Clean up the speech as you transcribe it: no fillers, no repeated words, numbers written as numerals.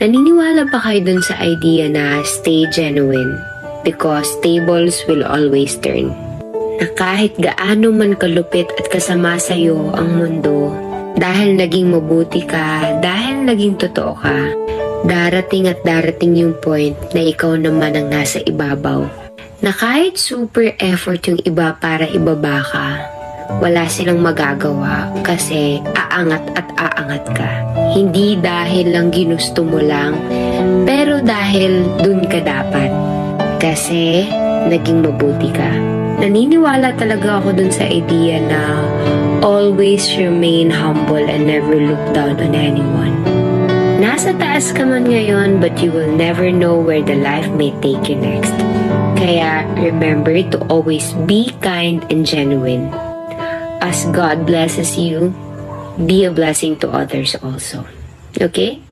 Naniniwala ba kayo dun sa idea na stay genuine because tables will always turn? Na kahit gaano man kalupit at kasama sa'yo ang mundo, dahil naging mabuti ka, dahil naging totoo ka, darating at darating yung point na ikaw naman ang nasa ibabaw. Na kahit super effort yung iba para ibaba ka, wala silang magagawa kasi aangat at aangat ka. Hindi dahil lang ginusto mo lang, pero dahil dun ka dapat. Kasi naging mabuti ka. Naniniwala talaga ako dun sa idea na always remain humble and never look down on anyone. Nasa taas ka man ngayon, but you will never know where the life may take you next. Kaya remember to always be kind and genuine. As God blesses you, be a blessing to others also. Okay?